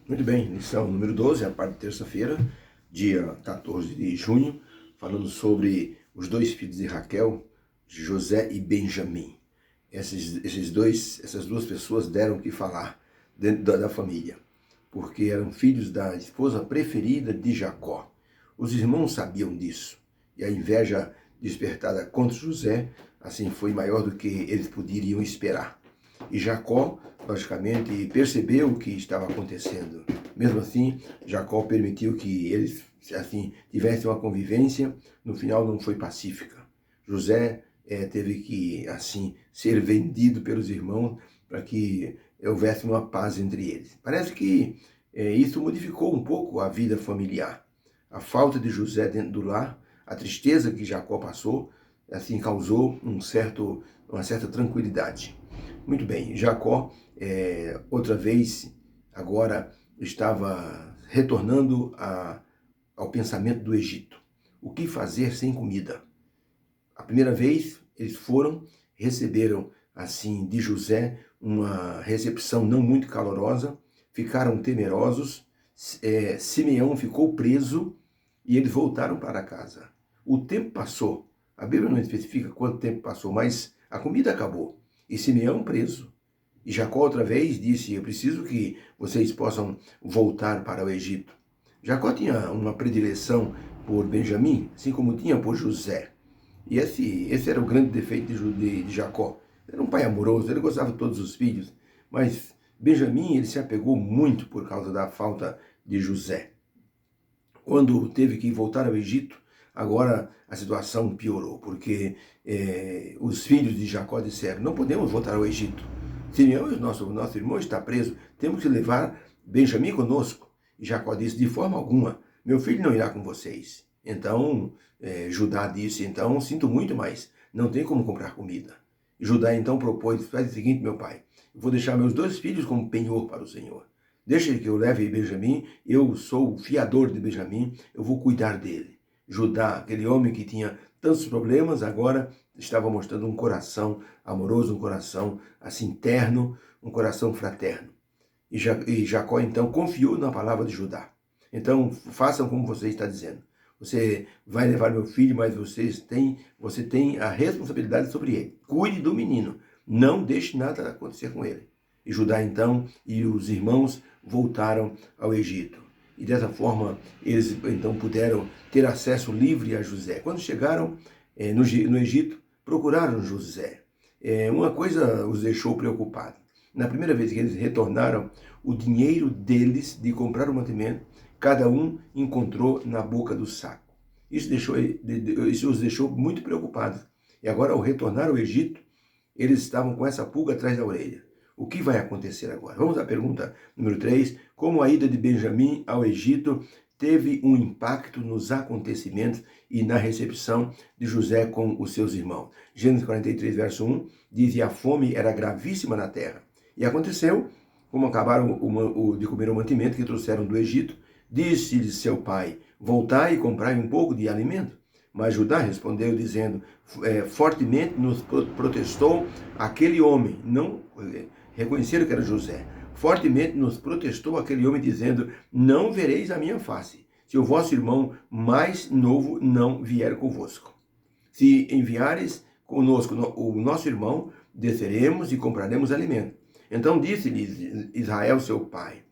Muito bem, lição número 12, a parte de terça-feira, dia 14 de junho, falando sobre os dois filhos de Raquel, José e Benjamim. Essas duas pessoas deram o que falar dentro da família, porque eram filhos da esposa preferida de Jacó. Os irmãos sabiam disso, e a inveja despertada contra José, assim, foi maior do que eles poderiam esperar. E Jacó, logicamente, percebeu o que estava acontecendo. Mesmo assim, Jacó permitiu que eles, assim, tivessem uma convivência. No final, não foi pacífica. José teve que, assim, ser vendido pelos irmãos para que houvesse uma paz entre eles. Parece que isso modificou um pouco a vida familiar. A falta de José dentro do lar, a tristeza que Jacó passou, assim, causou uma certa tranquilidade. Muito bem, Jacó, outra vez, agora estava retornando ao pensamento do Egito. O que fazer sem comida? A primeira vez, eles receberam, assim, de José, uma recepção não muito calorosa, ficaram temerosos, Simeão ficou preso e eles voltaram para casa. O tempo passou, a Bíblia não especifica quanto tempo passou, mas a comida acabou. E Simeão preso. E Jacó outra vez disse, eu preciso que vocês possam voltar para o Egito. Jacó tinha uma predileção por Benjamim, assim como tinha por José. E esse era o grande defeito de Jacó. Ele era um pai amoroso, ele gostava de todos os filhos, mas Benjamim ele se apegou muito por causa da falta de José. Quando teve que voltar ao Egito, agora a situação piorou, porque os filhos de Jacó disseram, não podemos voltar ao Egito. Simeão, nosso irmão, está preso, temos que levar Benjamim conosco. E Jacó disse, de forma alguma, meu filho não irá com vocês. Então, Judá disse, então, sinto muito, mas não tem como comprar comida. E Judá então propôs, faz o seguinte, meu pai, eu vou deixar meus dois filhos como penhor para o Senhor. Deixa que eu leve Benjamim, eu sou o fiador de Benjamim, eu vou cuidar dele. Judá, aquele homem que tinha tantos problemas, agora estava mostrando um coração amoroso, um coração assim terno, um coração fraterno. E Jacó então confiou na palavra de Judá. Então façam como você está dizendo. Você vai levar meu filho, mas você tem a responsabilidade sobre ele. Cuide do menino, não deixe nada acontecer com ele. E Judá então e os irmãos voltaram ao Egito. E dessa forma eles então puderam ter acesso livre a José. Quando chegaram no Egito, procuraram José. Uma coisa os deixou preocupados. Na primeira vez que eles retornaram, o dinheiro deles de comprar o mantimento, cada um encontrou na boca do saco. Isso os deixou muito preocupados. E agora, ao retornar ao Egito, eles estavam com essa pulga atrás da orelha. O que vai acontecer agora? Vamos à pergunta número 3. Como a ida de Benjamim ao Egito teve um impacto nos acontecimentos e na recepção de José com os seus irmãos? Gênesis 43, verso 1, diz, e a fome era gravíssima na terra. E aconteceu, como acabaram de comer o mantimento que trouxeram do Egito, disse-lhe seu pai, voltai e comprai um pouco de alimento. Mas Judá respondeu, dizendo, fortemente nos protestou aquele homem, não reconheceram que era José, fortemente nos protestou aquele homem, dizendo, não vereis a minha face, se o vosso irmão mais novo não vier convosco. Se enviares conosco o nosso irmão, desceremos e compraremos alimento. Então disse-lhes Israel, seu pai,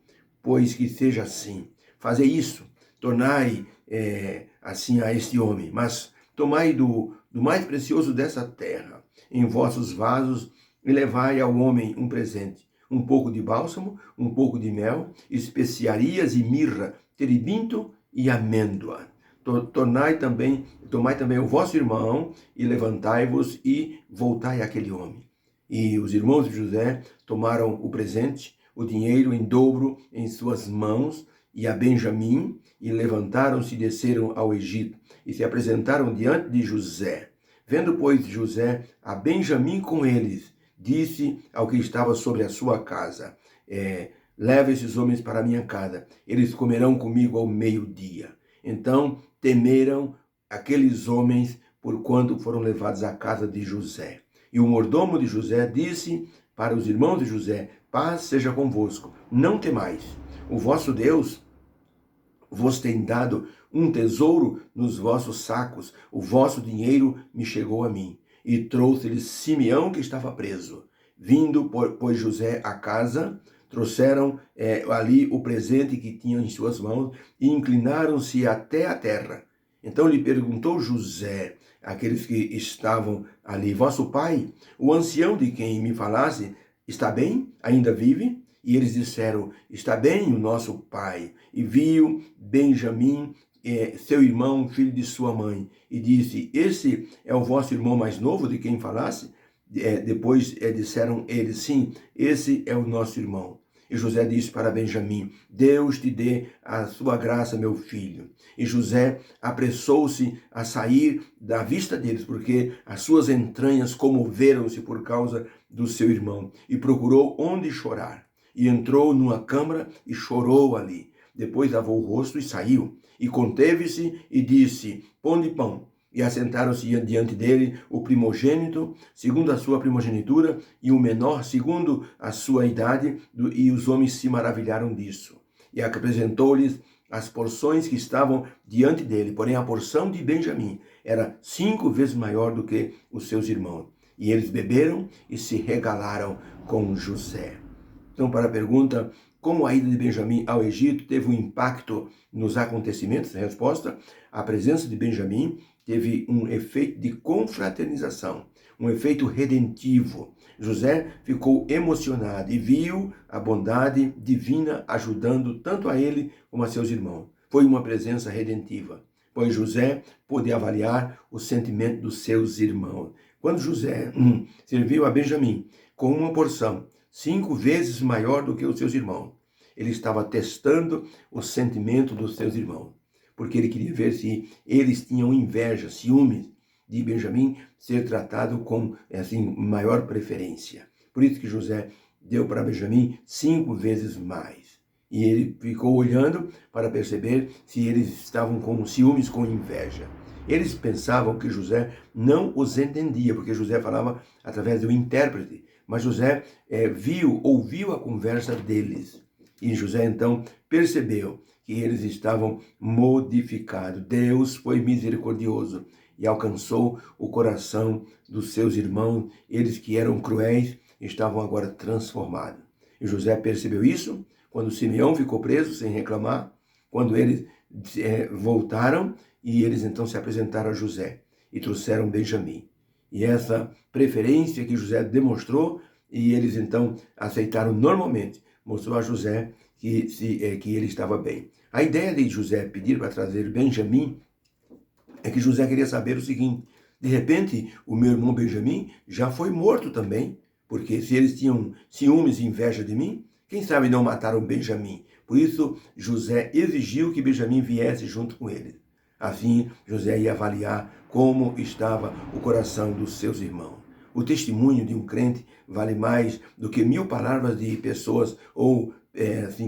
pois que seja assim, fazei isso, tornai assim a este homem, mas tomai do mais precioso dessa terra em vossos vasos e levai ao homem um presente, um pouco de bálsamo, um pouco de mel, especiarias e mirra, terebinto e amêndoa. Tomai também o vosso irmão e levantai-vos e voltai àquele homem. E os irmãos de José tomaram o presente, o dinheiro em dobro em suas mãos, e a Benjamim, e levantaram-se e desceram ao Egito, e se apresentaram diante de José. Vendo, pois, José a Benjamim com eles, disse ao que estava sobre a sua casa, leva esses homens para a minha casa, eles comerão comigo ao meio-dia. Então temeram aqueles homens, porquanto foram levados à casa de José. E o mordomo de José disse para os irmãos de José, paz seja convosco, não temais. o vosso Deus vos tem dado um tesouro nos vossos sacos, o vosso dinheiro me chegou a mim. E trouxe-lhes Simeão, que estava preso. Vindo, pois, José à casa, trouxeram ali o presente que tinham em suas mãos e inclinaram-se até a terra. Então lhe perguntou José, aqueles que estavam ali: vosso pai, o ancião de quem me falasse, está bem? Ainda vive? E eles disseram: está bem o nosso pai. E viu Benjamim, seu irmão, filho de sua mãe, e disse: esse é o vosso irmão mais novo de quem falasse? Depois disseram eles: sim, esse é o nosso irmão. E José disse para Benjamim: Deus te dê a sua graça, meu filho. E José apressou-se a sair da vista deles, porque as suas entranhas comoveram-se por causa do seu irmão, e procurou onde chorar. E entrou numa câmara e chorou ali. Depois lavou o rosto e saiu. E conteve-se e disse: pão de pão. E assentaram-se diante dele o primogênito, segundo a sua primogenitura, e o menor, segundo a sua idade, e os homens se maravilharam disso. E apresentou-lhes as porções que estavam diante dele, porém a porção de Benjamim era 5 vezes maior do que os seus irmãos. E eles beberam e se regalaram com José. Então, para a pergunta: como a ida de Benjamim ao Egito teve um impacto nos acontecimentos? A resposta: a presença de Benjamim teve um efeito de confraternização, um efeito redentivo. José ficou emocionado e viu a bondade divina ajudando tanto a ele como a seus irmãos. Foi uma presença redentiva, pois José pôde avaliar o sentimento dos seus irmãos. Quando José serviu a Benjamim com uma porção 5 vezes maior do que os seus irmãos, ele estava testando o sentimento dos seus irmãos, porque ele queria ver se eles tinham inveja, ciúmes de Benjamim ser tratado com maior preferência. Por isso que José deu para Benjamim 5 vezes mais. E ele ficou olhando para perceber se eles estavam com ciúmes, com inveja. Eles pensavam que José não os entendia, porque José falava através do intérprete. Mas José ouviu a conversa deles. E José então percebeu que eles estavam modificados. Deus foi misericordioso e alcançou o coração dos seus irmãos. Eles que eram cruéis estavam agora transformados. E José percebeu isso quando Simeão ficou preso sem reclamar, quando eles voltaram e eles então se apresentaram a José e trouxeram Benjamim. E essa preferência que José demonstrou, e eles então aceitaram normalmente, mostrou a José que ele estava bem. A ideia de José pedir para trazer Benjamim é que José queria saber o seguinte: de repente o meu irmão Benjamim já foi morto também, porque se eles tinham ciúmes e inveja de mim, quem sabe não mataram Benjamim. Por isso José exigiu que Benjamim viesse junto com eles. Assim, José ia avaliar como estava o coração dos seus irmãos. O testemunho de um crente vale mais do que 1000 palavras de pessoas ou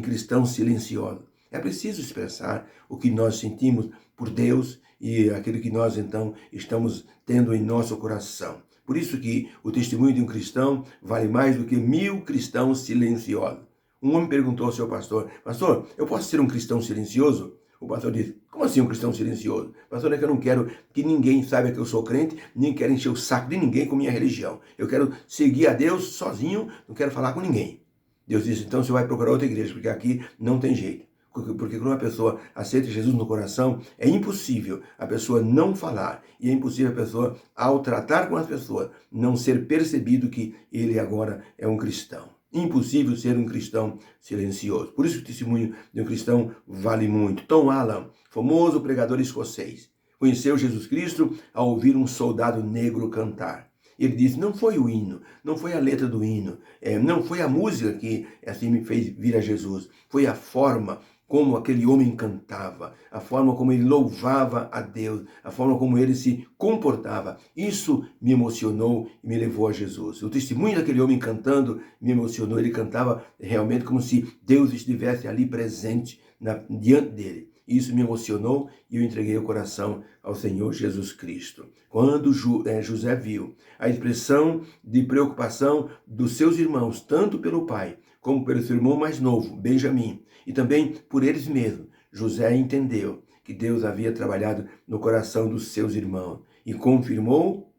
cristãos silenciosos. É preciso expressar o que nós sentimos por Deus e aquilo que nós então estamos tendo em nosso coração. Por isso que o testemunho de um cristão vale mais do que 1000 cristãos silenciosos. Um homem perguntou ao seu pastor: pastor, eu posso ser um cristão silencioso? O pastor disse: como assim um cristão silencioso? Pastor, é que eu não quero que ninguém saiba que eu sou crente, nem quero encher o saco de ninguém com minha religião. Eu quero seguir a Deus sozinho, não quero falar com ninguém. Deus disse: então você vai procurar outra igreja, porque aqui não tem jeito. Porque quando uma pessoa aceita Jesus no coração, é impossível a pessoa não falar. E é impossível a pessoa, ao tratar com as pessoas, não ser percebido que ele agora é um cristão. Impossível ser um cristão silencioso. Por isso que o testemunho de um cristão vale muito. Tom Allen, famoso pregador escocês, conheceu Jesus Cristo ao ouvir um soldado negro cantar. Ele disse: não foi o hino, não foi a letra do hino, não foi a música que assim me fez vir a Jesus, foi a forma como aquele homem cantava, a forma como ele louvava a Deus, a forma como ele se comportava. Isso me emocionou e me levou a Jesus. O testemunho daquele homem cantando me emocionou. Ele cantava realmente como se Deus estivesse ali presente diante dele. Isso me emocionou e eu entreguei o coração ao Senhor Jesus Cristo. Quando José viu a expressão de preocupação dos seus irmãos, tanto pelo pai como pelo seu irmão mais novo, Benjamim, e também por eles mesmos, José entendeu que Deus havia trabalhado no coração dos seus irmãos e confirmou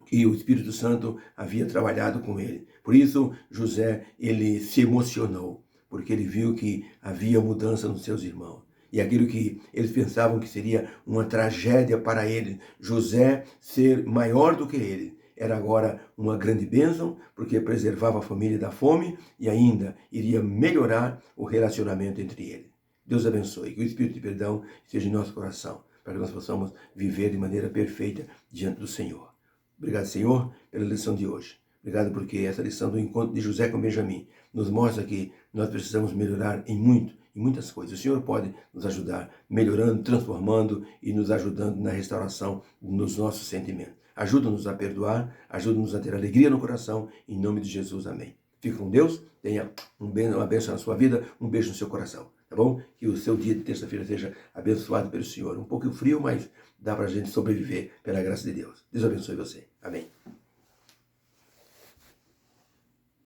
que o Espírito Santo havia trabalhado com ele. Por isso, José, ele se emocionou, porque ele viu que havia mudança nos seus irmãos. E aquilo que eles pensavam que seria uma tragédia para ele, José ser maior do que ele, era agora uma grande bênção, porque preservava a família da fome e ainda iria melhorar o relacionamento entre eles. Deus abençoe, que o Espírito de perdão esteja em nosso coração, para que nós possamos viver de maneira perfeita diante do Senhor. Obrigado, Senhor, pela lição de hoje. Obrigado porque essa lição do encontro de José com Benjamim nos mostra que nós precisamos melhorar em muitas coisas. O Senhor pode nos ajudar melhorando, transformando e nos ajudando na restauração dos nossos sentimentos. Ajuda-nos a perdoar, ajuda-nos a ter alegria no coração, em nome de Jesus, amém. Fique com Deus, tenha uma bênção na sua vida, um beijo no seu coração, tá bom? Que o seu dia de terça-feira seja abençoado pelo Senhor. Um pouco frio, mas dá pra gente sobreviver pela graça de Deus. Deus abençoe você. Amém.